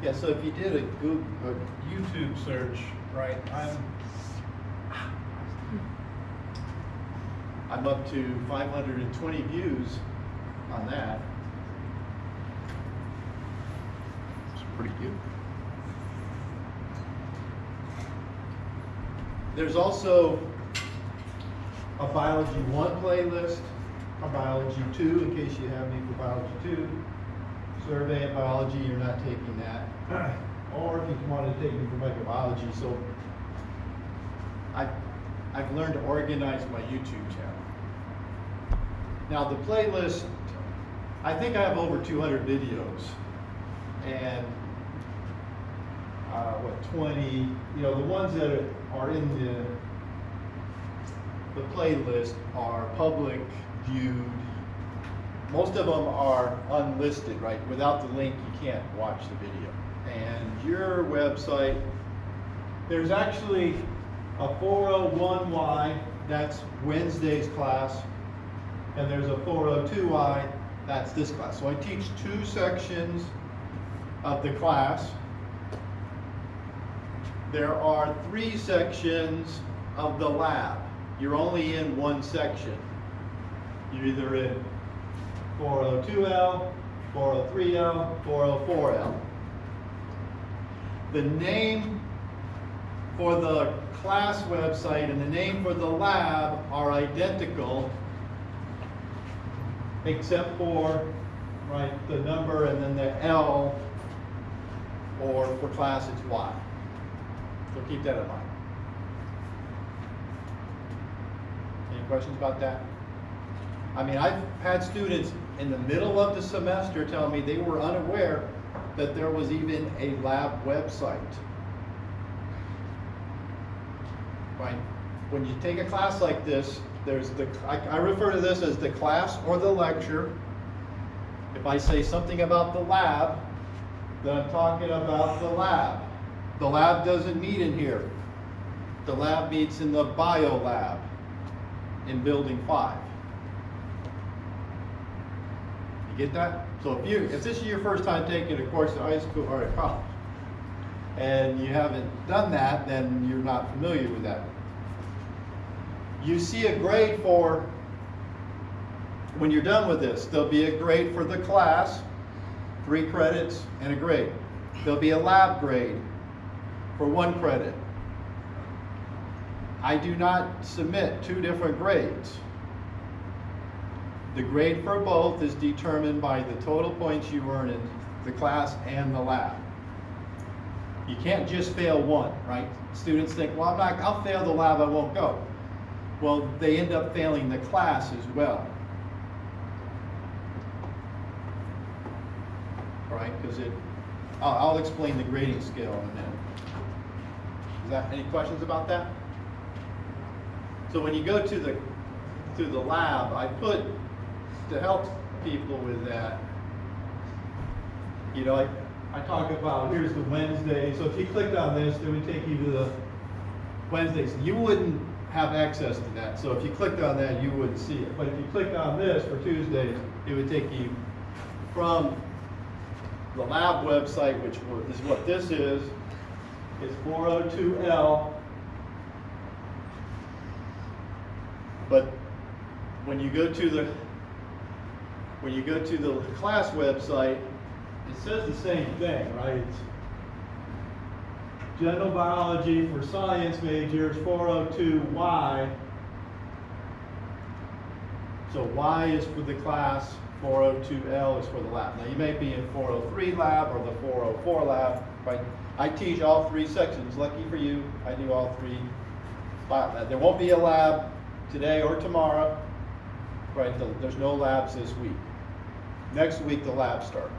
Yeah, so if you did a Google, a YouTube search, right, I'm up to 520 views on that. It's pretty good. There's also a Biology 1 playlist, a Biology 2 in case you have me for Biology 2. Survey of Biology, you're not taking that. Or if you want to take me for microbiology. So I've learned to organize my YouTube channel. Now the playlist, I think I have over 200 videos. And 20, the ones that are in the playlist are public viewed. Most of them are unlisted, right? Without the link, you can't watch the video. And your website, there's actually a 401Y, that's Wednesday's class, and there's a 402Y, that's this class. So I teach 2 sections of the class. There are 3 sections of the lab. You're only in 1 section. You're either in 402L, 403L, 404L. The name for the class website and the name for the lab are identical, except for the number and then the L, or for class it's Y. So keep that in mind. Any questions about that? I mean, I've had students in the middle of the semester tell me they were unaware that there was even a lab website. Right? When you take a class like this, there's I refer to this as the class or the lecture. If I say something about the lab, then I'm talking about the lab. The lab doesn't meet in here. The lab meets in the bio lab in building 5. You get that? So if this is your first time taking a course in high school or at college, and you haven't done that, then you're not familiar with that. You see a grade for, when you're done with this, there'll be a grade for the class, 3 credits and a grade. There'll be a lab grade for 1 credit. I do not submit 2 different grades. The grade for both is determined by the total points you earn in the class and the lab. You can't just fail 1, right? Students think, well, I'll fail the lab, I won't go. Well, they end up failing the class as well. Right? Because I'll explain the grading scale in a minute. Any questions about that? So when you go to the lab, I put, to help people with that, I talk about, here's the Wednesday. So if you clicked on this, it would take you to the Wednesdays. You wouldn't have access to that. So if you clicked on that, you wouldn't see it. But if you clicked on this for Tuesdays, it would take you from the lab website, which is what this is. It's 402L. But when you go to the class website, it says the same thing, right? It's general biology for science majors, 402Y. So Y is for the class, 402L is for the lab. Now you may be in 403 lab or the 404 lab, right? I teach all 3 sections. Lucky for you, I do all 3. There won't be a lab today or tomorrow, right? There's no labs this week. Next week the labs start.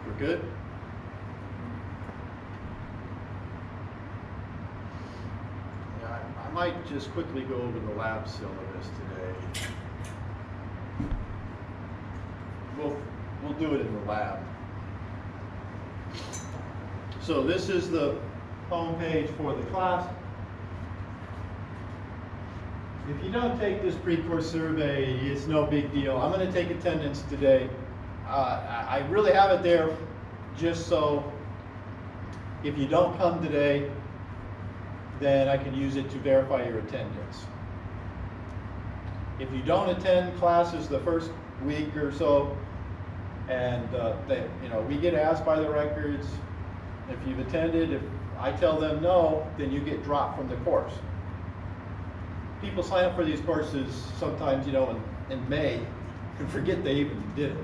We're good? Yeah, I might just quickly go over the lab syllabus today. We'll do it in the lab. So this is the home page for the class. If you don't take this pre-course survey, it's no big deal. I'm going to take attendance today. I really have it there just so if you don't come today, then I can use it to verify your attendance. If you don't attend classes the first week or so, and we get asked by the records, if you've attended, if I tell them no, then you get dropped from the course. People sign up for these courses sometimes, in May and forget they even did it.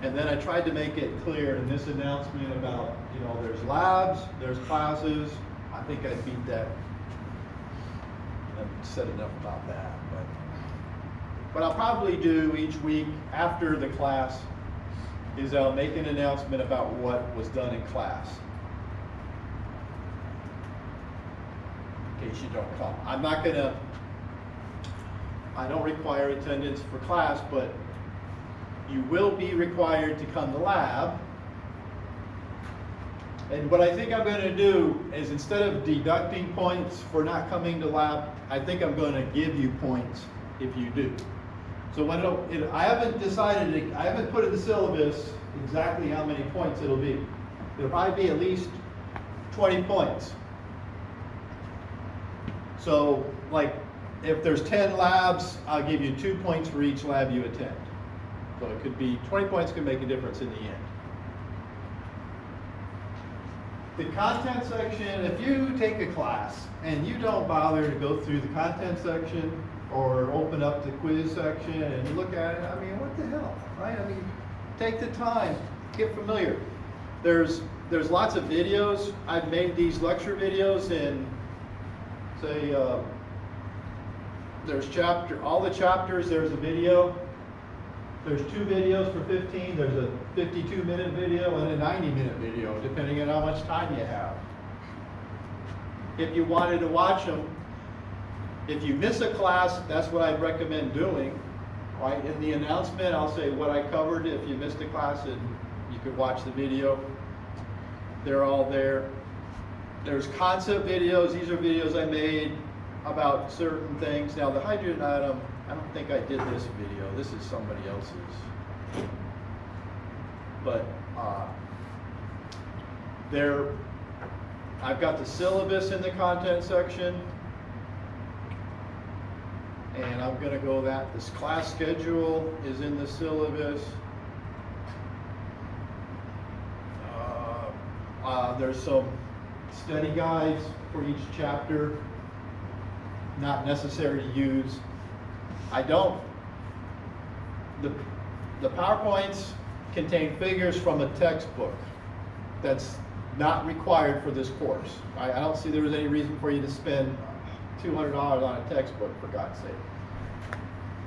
And then I tried to make it clear in this announcement about, there's labs, there's classes. I think I beat that. I've said enough about that. What I'll probably do each week after the class is I'll make an announcement about what was done in class. In case you don't come. I don't require attendance for class, but you will be required to come to lab. And what I think I'm going to do is, instead of deducting points for not coming to lab, I think I'm going to give you points if you do. So I haven't decided, I haven't put in the syllabus exactly how many points it'll be. It'll probably be at least 20 points. So, like, if there's 10 labs, I'll give you 2 points for each lab you attend. So it could be 20 points could make a difference in the end. The content section, if you take a class and you don't bother to go through the content section or open up the quiz section and look at it, what the hell, right? Take the time, get familiar. There's lots of videos. I've made these lecture videos in, say, there's all the chapters, there's a video. There's 2 videos for 15. There's a 52-minute video and a 90-minute video, depending on how much time you have. If you wanted to watch them, if you miss a class, that's what I'd recommend doing. Right? In the announcement, I'll say what I covered if you missed a class, and you could watch the video. They're all there. There's concept videos. These are videos I made about certain things. Now, the hydrogen atom, I don't think I did this video. This is somebody else's. But I've got the syllabus in the content section. And I'm going to go that. This class schedule is in the syllabus. There's some study guides for each chapter. Not necessary to use. The PowerPoints contain figures from a textbook. That's not required for this course. I don't see there was any reason for you to spend $200 on a textbook, for God's sake.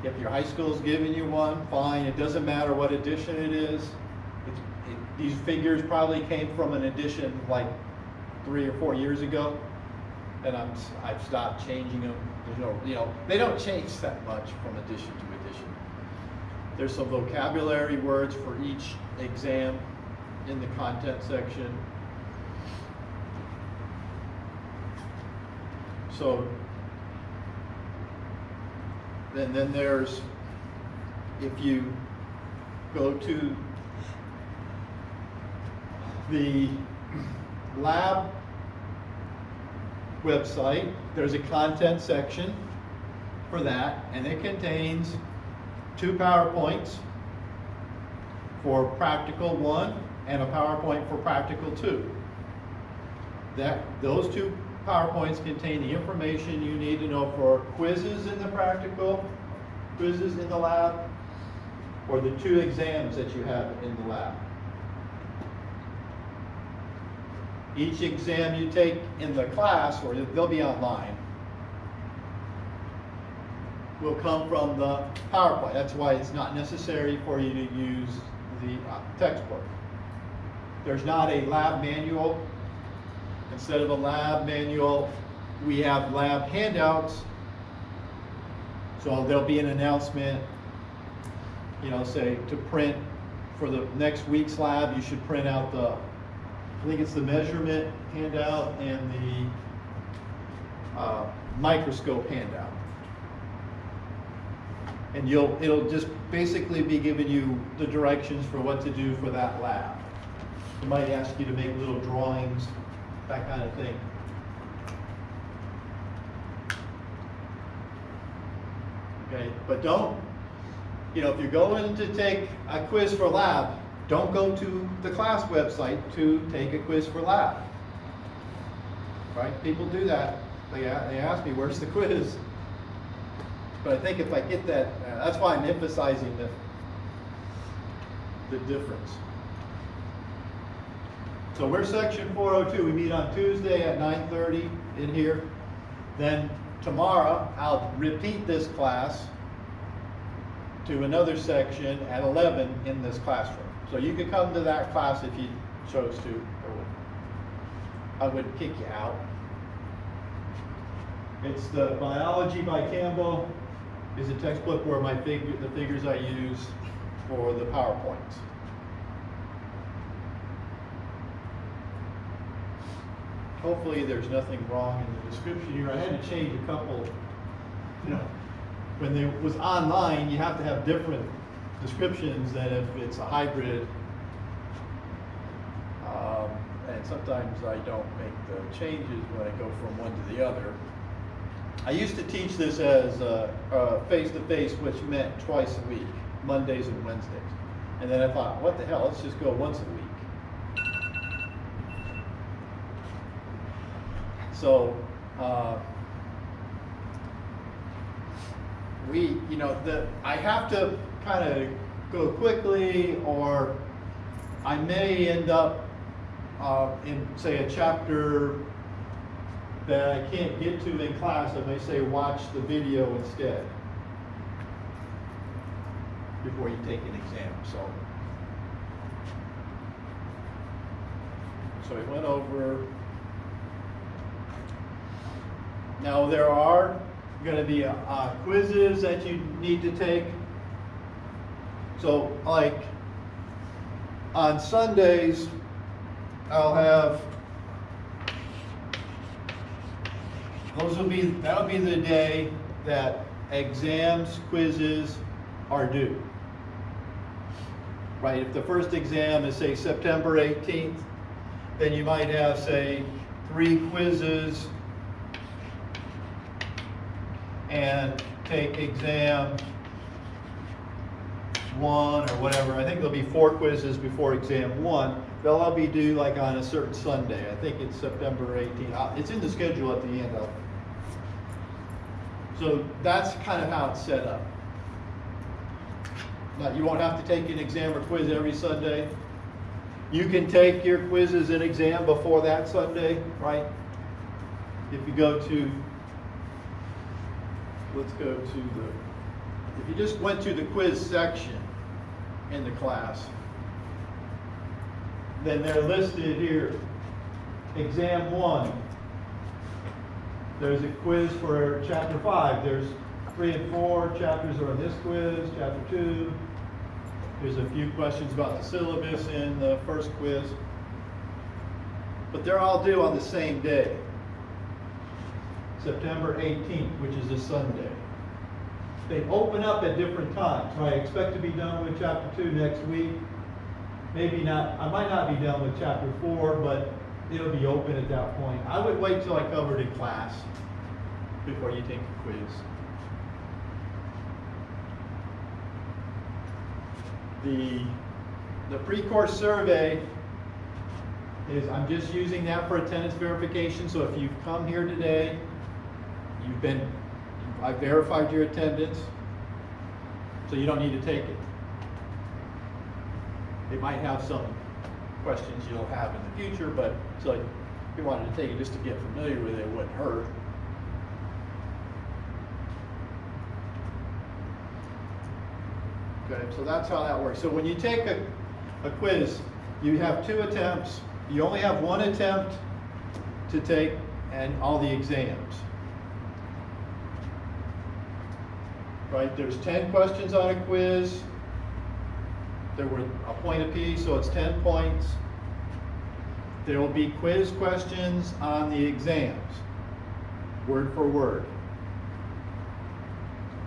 If your high school's giving you one, fine. It doesn't matter what edition it is. These figures probably came from an edition like 3 or 4 years ago, and I've stopped changing them. There's no, they don't change that much from edition to edition. There's some vocabulary words for each exam in the content section. So, and then there's, if you go to the lab website, there's a content section for that, and it contains 2 PowerPoints for practical 1 and a PowerPoint for practical 2. Those 2 PowerPoints contain the information you need to know for quizzes in the practical, quizzes in the lab, or the 2 exams that you have in the lab. Each exam you take in the class, or they'll be online, will come from the PowerPoint. That's why it's not necessary for you to use the textbook. There's not a lab manual. Instead of a lab manual, we have lab handouts. So there'll be an announcement, say to print for the next week's lab, you should print out the I think it's the measurement handout and the microscope handout. And it'll just basically be giving you the directions for what to do for that lab. It might ask you to make little drawings, that kind of thing. Okay, but don't, if you're going to take a quiz for lab, don't go to the class website to take a quiz for lab. Right? People do that. They ask me, where's the quiz? But I think if I get that, that's why I'm emphasizing the difference. So we're section 402. We meet on Tuesday at 9:30 in here. Then tomorrow, I'll repeat this class to another section at 11 in this classroom. So you could come to that class if you chose to. I wouldn't kick you out. It's the Biology by Campbell. Is a textbook where the figures I use for the PowerPoints. Hopefully there's nothing wrong in the description here. I had to change a couple, when it was online, you have to have different descriptions than if it's a hybrid. And sometimes I don't make the changes when I go from one to the other. I used to teach this as face-to-face, which meant twice a week, Mondays and Wednesdays. And then I thought, what the hell, let's just go once a week. So, I have to kind of go quickly, or I may end up in, say, a chapter that I can't get to in class. I may say watch the video instead before you take an exam. So we went over. Now there are going to be quizzes that you need to take. So like on Sundays, that'll be the day that exams, quizzes are due. Right, if the first exam is, say, September 18th, then you might have, say, 3 quizzes and take exam 1 or whatever. I think there'll be 4 quizzes before exam 1. They'll all be due like on a certain Sunday. I think it's September 18th. It's in the schedule at the end. So that's kind of how it's set up. Now, you won't have to take an exam or quiz every Sunday. You can take your quizzes and exam before that Sunday, right? If you go to, if you just went to the quiz section in the class, then they're listed here. Exam 1, there's a quiz for chapter 5. There's 3 and 4 chapters are in this quiz. Chapter 2, there's a few questions about the syllabus in the first quiz. But they're all due on the same day, September 18th, which is a Sunday. They open up at different times. So I expect to be done with chapter 2 next week. Maybe not, I might not be done with chapter 4, but it'll be open at that point. I would wait till I covered in class before you take a quiz. The pre-course survey is, I'm just using that for attendance verification. So if you've come here today, I've verified your attendance, so you don't need to take it. It might have some questions you'll have in the future, but so if you wanted to take it just to get familiar with it, it wouldn't hurt. Okay, so that's how that works. So when you take a quiz, you have 2 attempts. You only have 1 attempt to take and all the exams. Right, there's 10 questions on a quiz. There were a point apiece, so it's 10 points. There will be quiz questions on the exams, word for word.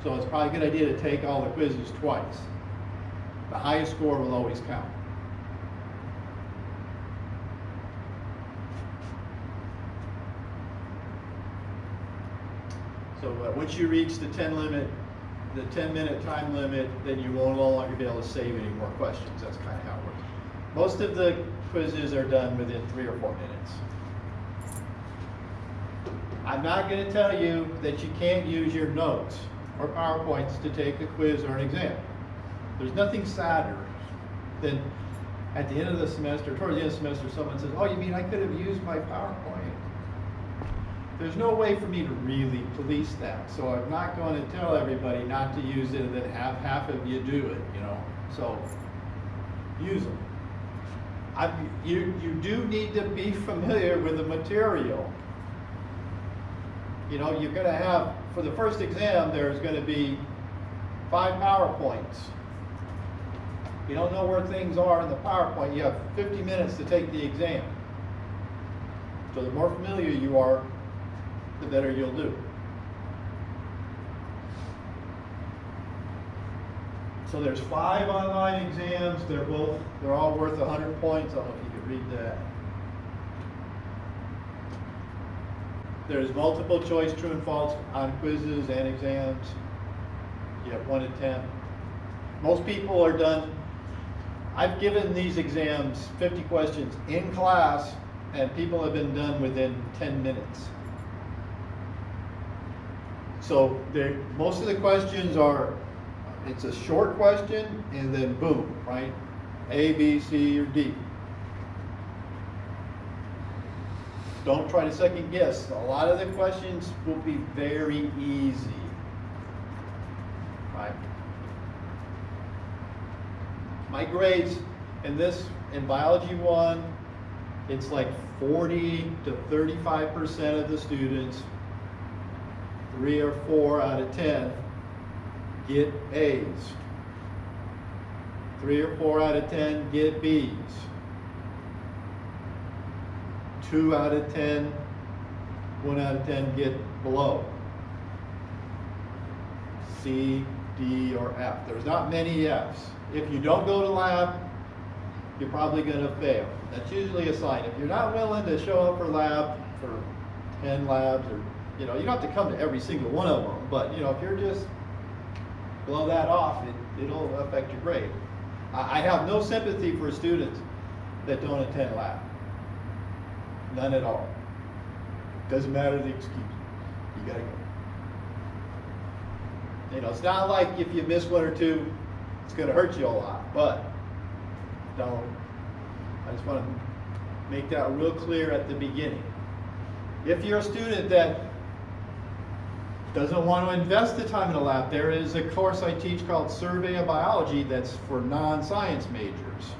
So it's probably a good idea to take all the quizzes twice. The highest score will always count. So once you reach the 10-minute time limit, then you will no longer be able to save any more questions. That's kind of how it works. Most of the quizzes are done within 3 or 4 minutes. I'm not going to tell you that you can't use your notes or PowerPoints to take a quiz or an exam. There's nothing sadder than at the end of the semester, towards the end of the semester, someone says, "Oh, you mean I could have used my PowerPoint?" There's no way for me to really police that, so I'm not going to tell everybody not to use it and then have half of you do it, you know. So use them. You do need to be familiar with the material. You know, you're going to have, for the first exam, there's going to be 5 PowerPoints. You don't know where things are in the PowerPoint, you have 50 minutes to take the exam. So the more familiar you are, the better you'll do. So there's 5 online exams. They're all worth 100 points. I don't know if you could read that. There's multiple choice true and false on quizzes and exams. You have 1 in 10. Most people are done. I've given these exams 50 questions in class, and people have been done within 10 minutes. So most of the questions are, it's a short question and then boom, right? A, B, C, or D. Don't try to second guess. A lot of the questions will be very easy, right? My grades in Biology 1, it's like 40 to 35% of the students, 3 or 4 out of 10, get A's. 3 or 4 out of 10 get B's. 2 out of 10, 1 out of 10 get below. C, D, or F. There's not many F's. If you don't go to lab, you're probably going to fail. That's usually a sign. If you're not willing to show up for lab, for 10 labs, or you don't have to come to every single one of them, but if you're just blow that off, it'll affect your grade. I have no sympathy for students that don't attend lab. None at all. Doesn't matter the excuse. You gotta go. It's not like if you miss 1 or 2, it's gonna hurt you a lot, but I just want to make that real clear at the beginning. If you're a student that doesn't want to invest the time in the lab, there is a course I teach called Survey of Biology that's for non-science majors.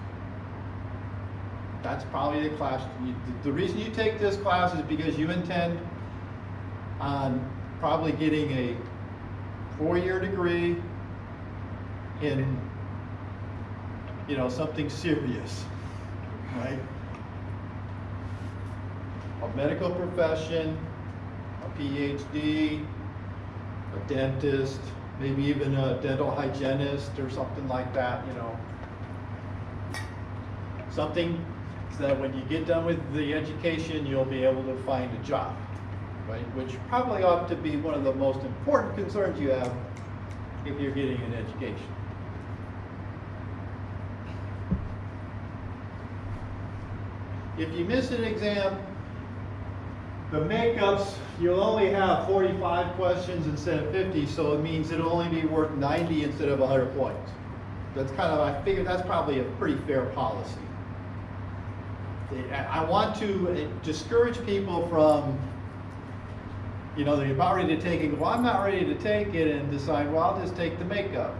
That's probably the class. The reason you take this class is because you intend on probably getting a 4-year degree in something serious, right? A medical profession, a PhD, a dentist, maybe even a dental hygienist or something like that, Something so that when you get done with the education, you'll be able to find a job, right? Which probably ought to be one of the most important concerns you have if you're getting an education. If you miss an exam, the makeups, you'll only have 45 questions instead of 50, so it means it'll only be worth 90 instead of 100 points. That's I figure that's probably a pretty fair policy. I want to discourage people from, they're about ready to take it, well, I'm not ready to take it, and decide, well, I'll just take the makeup.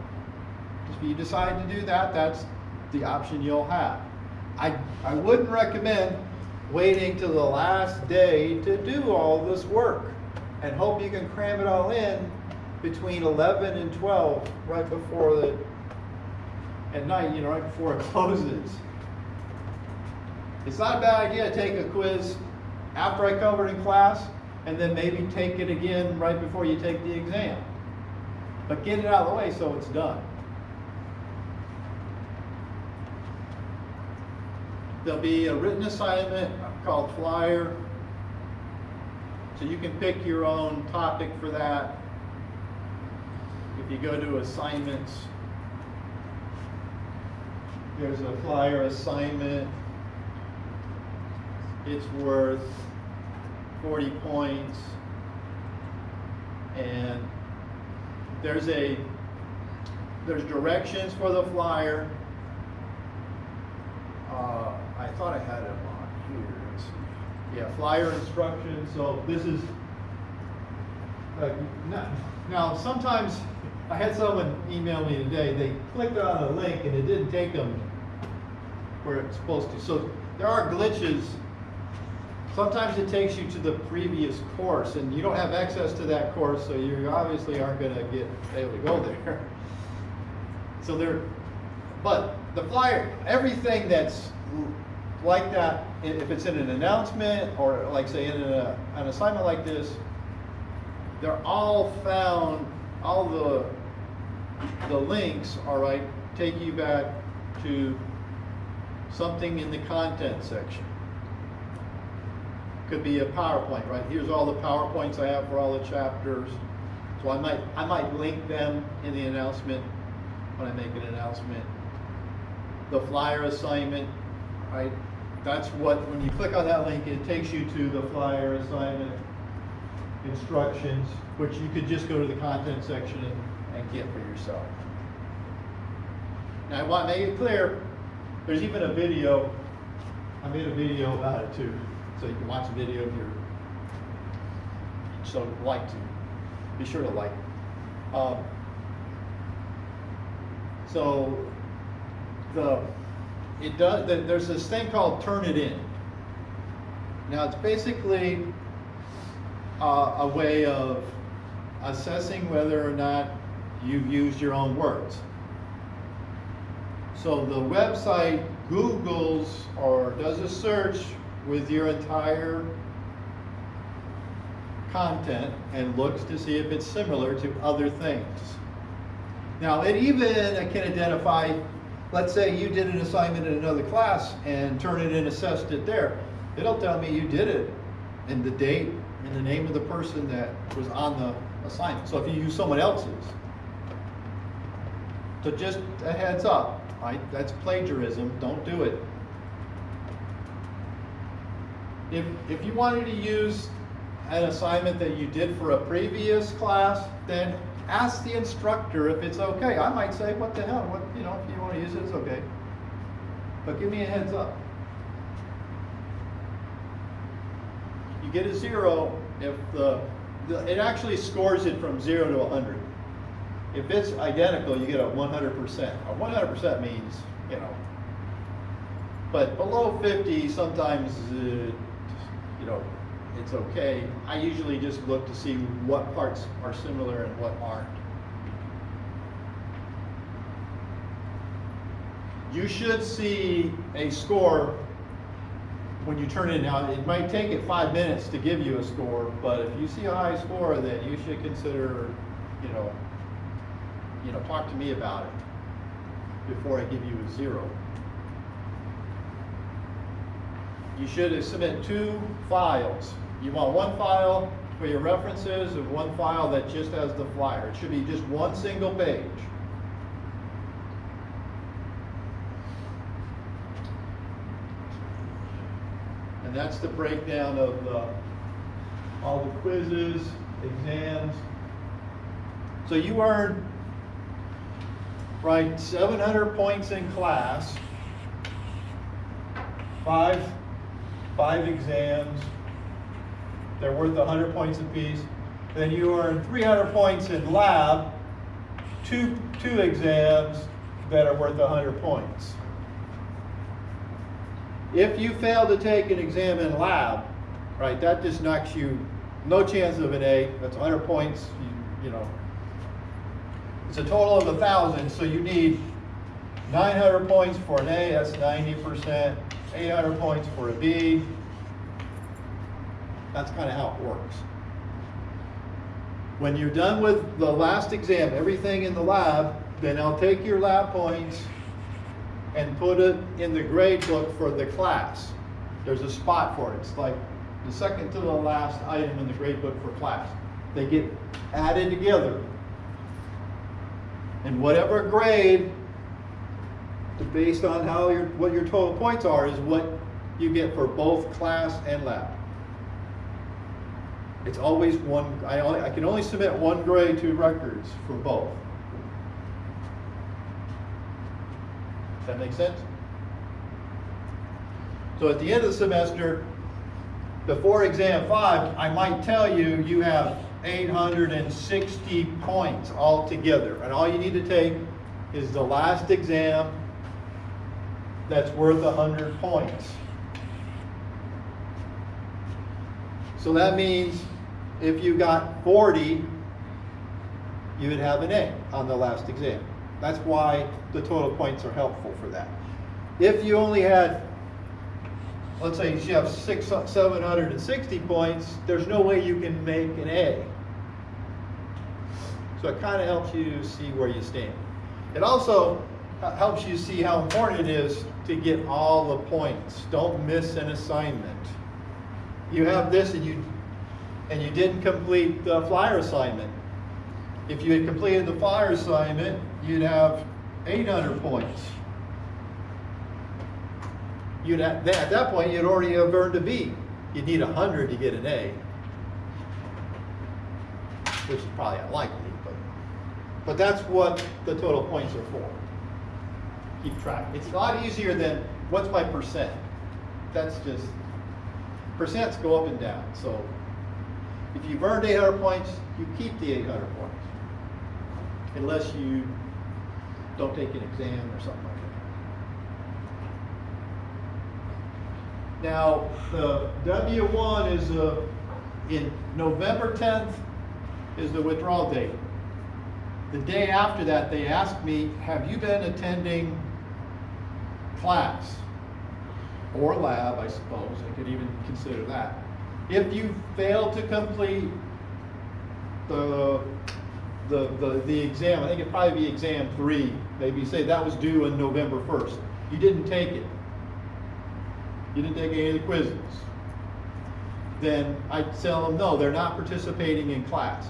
If you decide to do that, that's the option you'll have. I wouldn't recommend waiting till the last day to do all this work and hope you can cram it all in between 11 and 12 right before at night, right before it closes. It's not a bad idea to take a quiz after I covered in class, and then maybe take it again right before you take the exam. But get it out of the way so it's done. There'll be a written assignment called flyer. So you can pick your own topic for that. If you go to assignments, there's a flyer assignment. It's worth 40 points. And there's directions for the flyer. I thought I had it on here. Let's see. Yeah, flyer instructions. So this is now sometimes I had someone email me today. They clicked on a link and it didn't take them where it's supposed to. So there are glitches. Sometimes it takes you to the previous course, and you don't have access to that course, so you obviously aren't going to get able to go there. So but the flyer, everything that's like that, if it's in an announcement or like say in an assignment like this, they're all found. All the links, all right, take you back to something in the content section. Could be a PowerPoint, right? Here's all the PowerPoints I have for all the chapters. So I might link them in the announcement when I make an announcement. The flyer assignment, right? That's what, when you click on that link, it takes you to the flyer assignment instructions, which you could just go to the content section and get for yourself. Now I want to make it clear, there's even a video. I made a video about it too. So you can watch a video if you're so like to. Be sure to like. So there's this thing called Turnitin. Now it's basically a way of assessing whether or not you've used your own words. So the website Googles or does a search with your entire content and looks to see if it's similar to other things. Now it even can identify, let's say you did an assignment in another class and Turnitin assessed it there. It'll tell me you did it and the date and the name of the person that was on the assignment. So if you use someone else's. So just a heads up, right? That's plagiarism, don't do it. If you wanted to use an assignment that you did for a previous class, then ask the instructor if it's okay. I might say, what the hell, if you want to use it, it's okay. But give me a heads up. You get a 0 if it actually scores it from 0 to 100. If it's identical, you get a 100%. A 100% means, but below 50, sometimes, it's okay. I usually just look to see what parts are similar and what aren't. You should see a score when you turn it in. Now, it might take it 5 minutes to give you a score, but if you see a high score, then you should consider, talk to me about it before I give you a 0. You should submit 2 files. You want one file for your references and one file that just has the flyer. It should be just one single page. And that's the breakdown of all the quizzes, exams. So you earned, 700 points in class, five exams. They're worth 100 points apiece. Then you earn 300 points in lab, two exams that are worth 100 points. If you fail to take an exam in lab, that just knocks you, no chance of an A. That's 100 points. It's a total of 1,000, so you need 900 points for an A. That's 90%, 800 points for a B. That's kind of how it works. When you're done with the last exam, everything in the lab, then I'll take your lab points and put it in the grade book for the class. There's a spot for it. It's like the second to the last item in the grade book for class. They get added together. And whatever grade, based on how what your total points are, is what you get for both class and lab. It's always one. I can only submit one grade to records for both. Does that make sense? So at the end of the semester, before exam 5, I might tell you you have 860 points altogether, and all you need to take is the last exam that's worth 100 points. So that means if you got 40, you would have an A on the last exam. That's why the total points are helpful for that. If you only had, let's say you have 760 points, there's no way you can make an A. So it kind of helps you see where you stand. It also helps you see how important it is to get all the points. Don't miss an assignment. You have this and you didn't complete the flyer assignment. If you had completed the flyer assignment, you'd have 800 points. At that point, you'd already have earned a B. You'd need 100 to get an A, which is probably unlikely, but that's what the total points are for. Keep track. It's a lot easier than what's my percent. That's just, percents go up and down. So if you've earned 800 points, you keep the 800 points. Unless you don't take an exam or something like that. Now, the W1 is in November 10th is the withdrawal date. The day after that, they asked me, have you been attending class or lab, I suppose, I could even consider that. If you fail to complete the exam, I think it'd probably be exam 3, maybe say that was due on November 1st. You didn't take it. You didn't take any of the quizzes. Then I tell them no, they're not participating in class.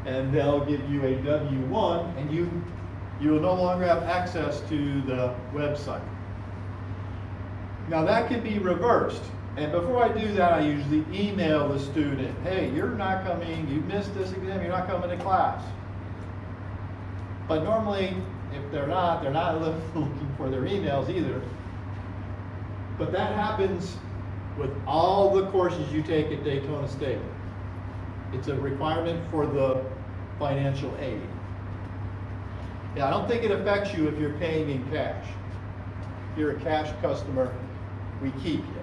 And they'll give you a W1, and you will no longer have access to the website. Now that can be reversed. And before I do that, I usually email the student, hey, you're not coming, you missed this exam, you're not coming to class. But normally, if they're not looking for their emails either. But that happens with all the courses you take at Daytona State. It's a requirement for the financial aid. Yeah, I don't think it affects you if you're paying in cash. If you're a cash customer, we keep you.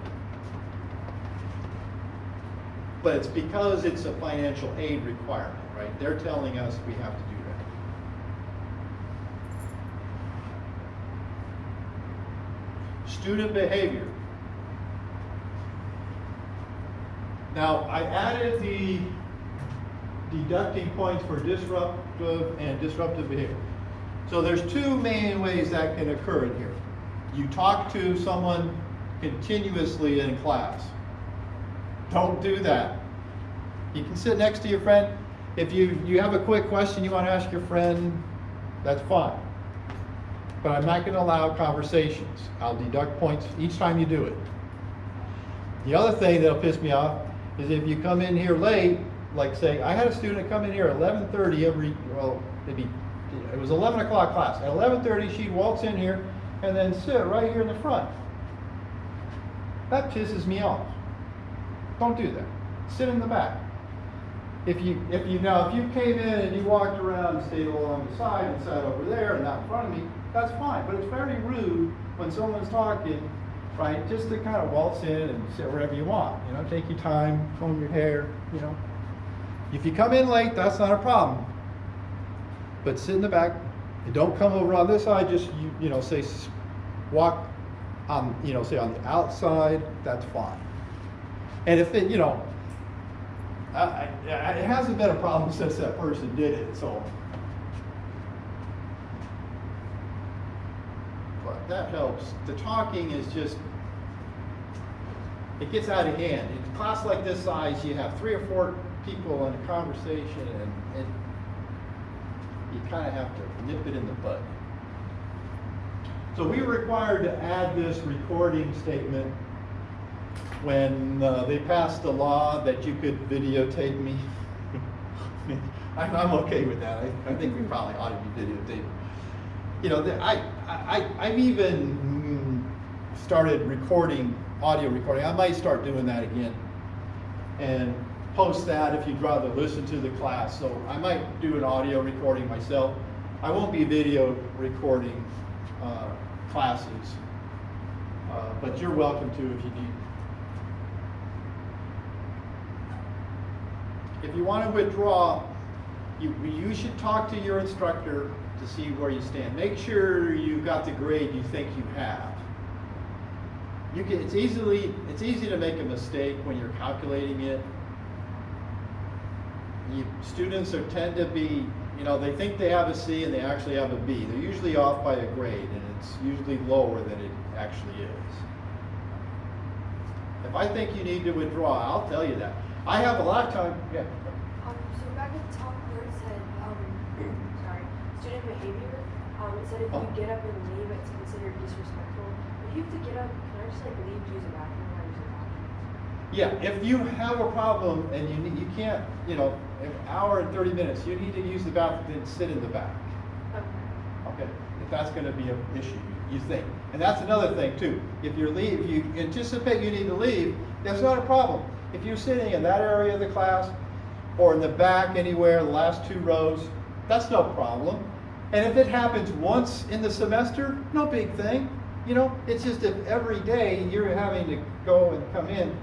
But it's because it's a financial aid requirement, right? They're telling us we have to do that. Student behavior. Now, I added the deducting points for disruptive and disruptive behavior. So there's two main ways that can occur in here. You talk to someone continuously in class. Don't do that. You can sit next to your friend. If you have a quick question you want to ask your friend, that's fine. But I'm not going to allow conversations. I'll deduct points each time you do it. The other thing that'll piss me off is if you come in here late, like say, I had a student come in here at 11:30 it was 11 o'clock class. At 11:30, she'd waltz in here and then sit right here in the front. That pisses me off. Don't do that. Sit in the back. If you came in and you walked around and stayed along the side and sat over there and not in front of me, that's fine. But it's very rude when someone's talking, right? Just to kind of waltz in and sit wherever you want. You know, take your time, comb your hair. You know, if you come in late, that's not a problem. But sit in the back and don't come over on this side. Just say walk say on the outside, that's fine. And if it, it hasn't been a problem since that person did it, so. But that helps. The talking is just, it gets out of hand. In a class like this size, you have 3 or 4 people in a conversation, and you kind of have to nip it in the bud. So we were required to add this recording statement when they passed the law that you could videotape me. I'm okay with that. I think we probably ought to be videotaped. I've even started recording, audio recording. I might start doing that again and post that if you'd rather listen to the class. So I might do an audio recording myself. I won't be video recording classes, but you're welcome to if you need. If you want to withdraw, you should talk to your instructor to see where you stand. Make sure you've got the grade you think you have. It's easy to make a mistake when you're calculating it. Students tend to be, they think they have a C and they actually have a B. They're usually off by a grade, and it's usually lower than it actually is. If I think you need to withdraw, I'll tell you that. I have a lot of time, yeah. So back at the top where it said, student behavior, it said if you get up and leave, it's considered disrespectful. If you have to get up, can I just leave to use the bathroom or use the bathroom? Yeah, if you have a problem and you can't, an hour and 30 minutes, you need to use the bathroom, then sit in the back. Okay, if that's going to be an issue, you think. And that's another thing too. If you anticipate you need to leave, that's not a problem. If you're sitting in that area of the class or in the back anywhere, the last 2 rows, that's no problem. And if it happens once in the semester, no big thing. It's just if every day you're having to go and come in,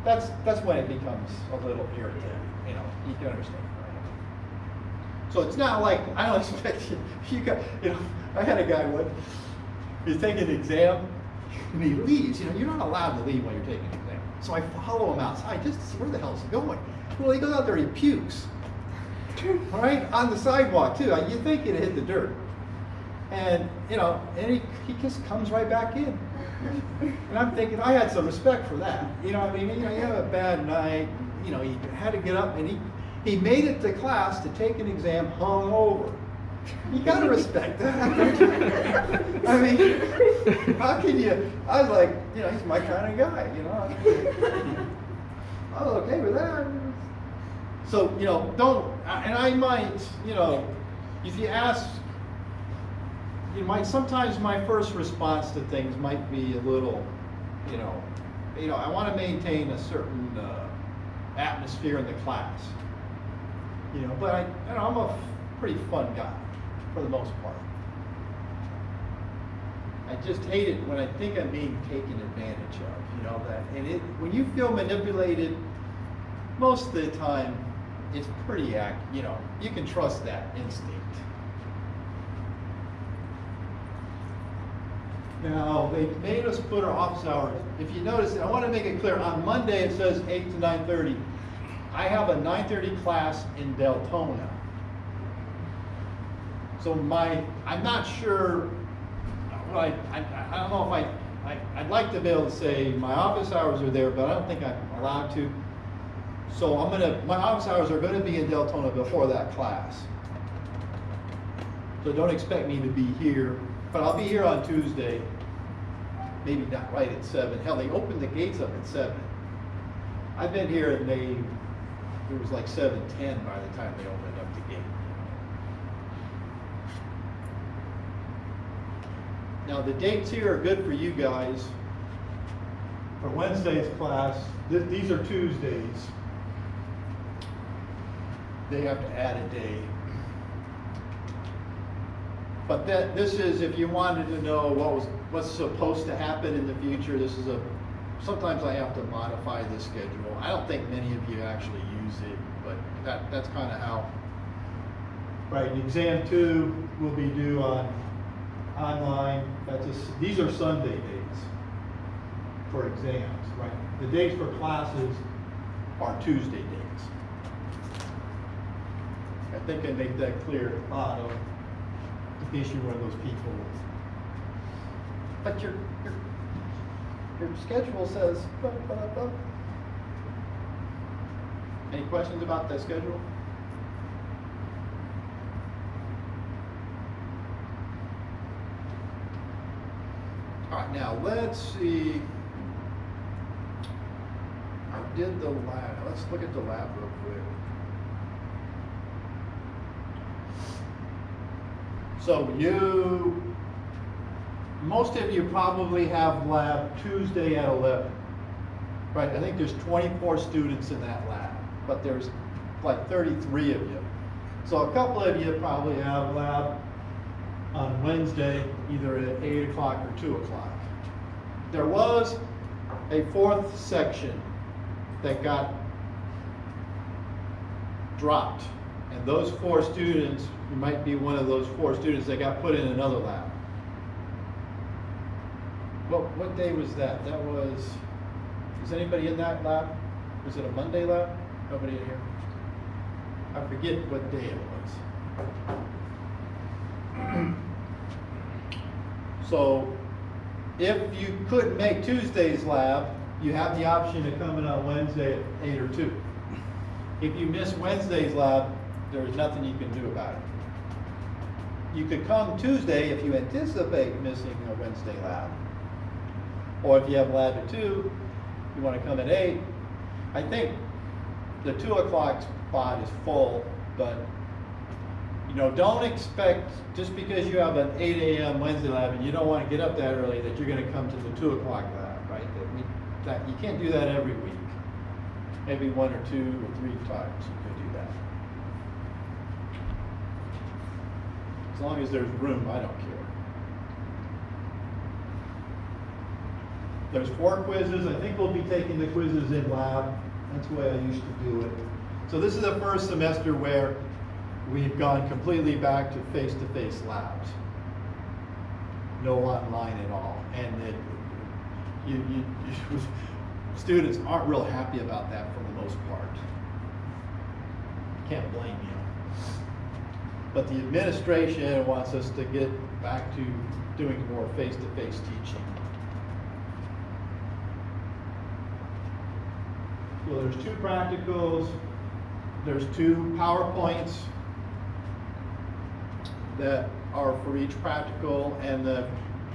that's when it becomes a little irritating. You can understand. So it's not like, I don't expect I had a guy he's taking an exam and he leaves. You're not allowed to leave when you're taking an exam. So I follow him outside just to see where the hell is he going. Well, he goes out there and he pukes. All right, on the sidewalk too. You think he'd hit the dirt. And, and he just comes right back in. And I'm thinking, I had some respect for that. You have a bad night, he had to get up, and he made it to class to take an exam hungover. You gotta respect that. I mean, how can you? I was like, he's my kind of guy, I was okay with that. So, don't, and I might, if you ask, sometimes my first response to things might be a little, I want to maintain a certain atmosphere in the class, but I'm a pretty fun guy for the most part. I just hate it when I think I'm being taken advantage of, that, and when you feel manipulated, most of the time, it's pretty you can trust that instinct. Now, they made us put our office hours. If you notice, I want to make it clear, on Monday it says 8 to 9:30. I have a 9:30 class in Deltona. So I'm not sure, I don't know if I'd like to be able to say my office hours are there, but I don't think I'm allowed to. So my office hours are going to be in Deltona before that class. So don't expect me to be here, but I'll be here on Tuesday, maybe not right at 7. Hell, they opened the gates up at 7. I've been here and it was like 7:10 by the time they opened up the gate. Now the dates here are good for you guys. For Wednesday's class, these are Tuesdays. They have to add a day. But this is, if you wanted to know what's supposed to happen in the future, sometimes I have to modify this schedule. I don't think many of you actually use it, but that's kind of how. Right, exam 2 will be due on online, these are Sunday dates for exams, right? The dates for classes are Tuesday dates. I think I make that clear, Otto, in case you're one of those people. But your schedule says, blah, blah, blah. Any questions about that schedule? All right, now let's see. I did the lab. Let's look at the lab real quick. So most of you probably have lab Tuesday at 11, right? I think there's 24 students in that lab, but there's like 33 of you. So a couple of you probably have lab on Wednesday, either at 8 o'clock or 2 o'clock. There was a fourth section that got dropped. And those 4 students, you might be one of those 4 students that got put in another lab. What day was that? That was anybody in that lab? Was it a Monday lab? Nobody in here? I forget what day it was. So, if you couldn't make Tuesday's lab, you have the option of coming on Wednesday at 8 or 2. If you miss Wednesday's lab, there's nothing you can do about it. You could come Tuesday if you anticipate missing a Wednesday lab. Or if you have lab at 2, you want to come at 8. I think the 2 o'clock spot is full, but don't expect, just because you have an 8 a.m. Wednesday lab and you don't want to get up that early, that you're going to come to the 2 o'clock lab, right? You can't do that every week. Maybe 1 or 2 or 3 times you could do that. As long as there's room, I don't care. There's 4 quizzes. I think we'll be taking the quizzes in lab. That's the way I used to do it. So this is the first semester where we've gone completely back to face-to-face labs. No online at all. And students aren't real happy about that for the most part. Can't blame you. But the administration wants us to get back to doing more face-to-face teaching. Well, there's 2 practicals, there's 2 PowerPoints that are for each practical, and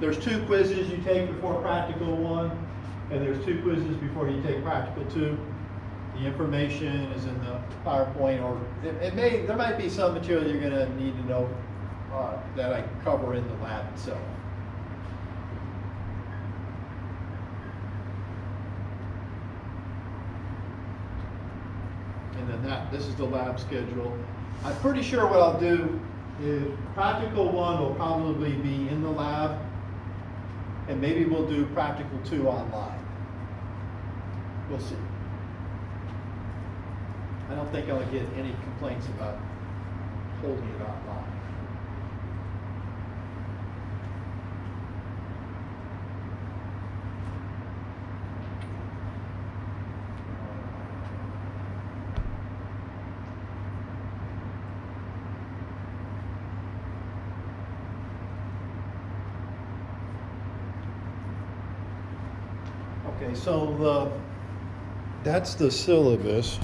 there's 2 quizzes you take before practical 1, and there's 2 quizzes before you take practical 2. The information is in the PowerPoint, or there might be some material you're going to need to know that I cover in the lab itself. And then this is the lab schedule. I'm pretty sure what I'll do is practical 1 will probably be in the lab, and maybe we'll do practical 2 online. We'll see. I don't think I'll get any complaints about holding it online. Okay, so that's the syllabus.